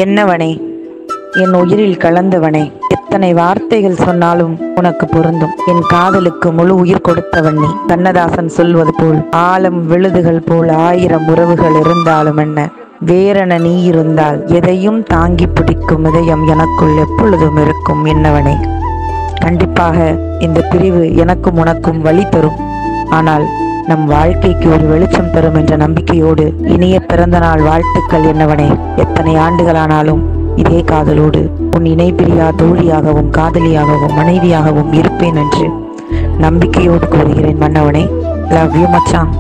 என்னவனே, என் உயிரில் கலந்தவனே, எத்தனை வார்த்தைகள் சொன்னாலும் உனக்கு பொருந்தும். என் காதலுக்கு முழு உயிர் கொடுத்தவன் நீ. கண்ணதாசன் சொல்வது போல், ஆழம் விழுதுகள் போல் 1000 உறவுகள் இருந்தாலும் என்ன, வேறென நீ இருந்தால் எதையும் தாங்கி பிடிக்கும் இதயம் எனக்குள் எப்பொழுதும் இருக்கும். என்னவனே, கண்டிப்பாக இந்த பிரிவு எனக்கும் உனக்கும் வழி தரும். ஆனால் நம் வாழ்க்கைக்கு ஒரு வெளிச்சம் தரும் என்ற நம்பிக்கையோடு இனிய பிறந்த நாள் வாழ்த்துக்கள் என்னவனே. எத்தனை ஆண்டுகளானாலும் இதே காதலோடு உன் இணை பிரியா தோழியாகவும் காதலியாகவும் மனைவியாகவும் இருப்பேன் என்று நம்பிக்கையோடு கூறுகிறேன் மன்னவனே. லவ் யூ மச்சான்.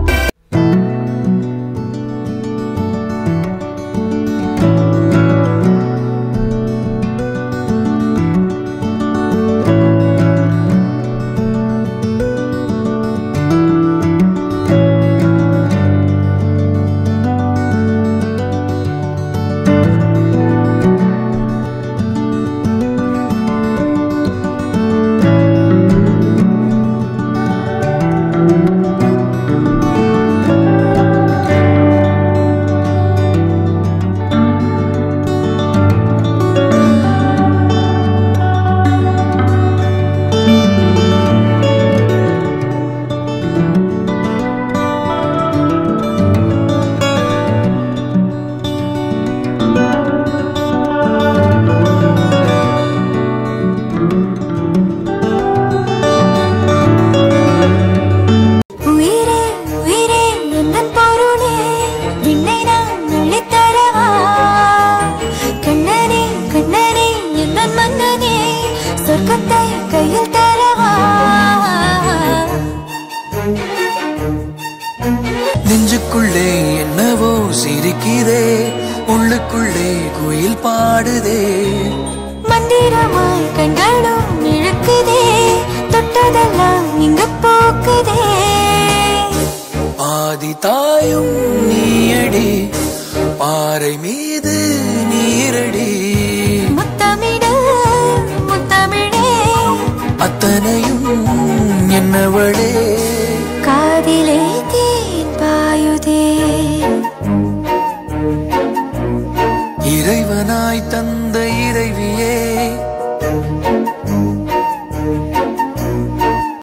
நெஞ்சுக்குள்ளே என்னவோ சிரிக்குதே, உள்ளுக்குள்ளே குயில் பாடுதே, மந்திரமாய் கண்களும் இழுக்குதே, தொட்டதெல்லாம் இங்க போக்குதே. பாதி தாயும் நீயடி, பாறை மீது நீரடி.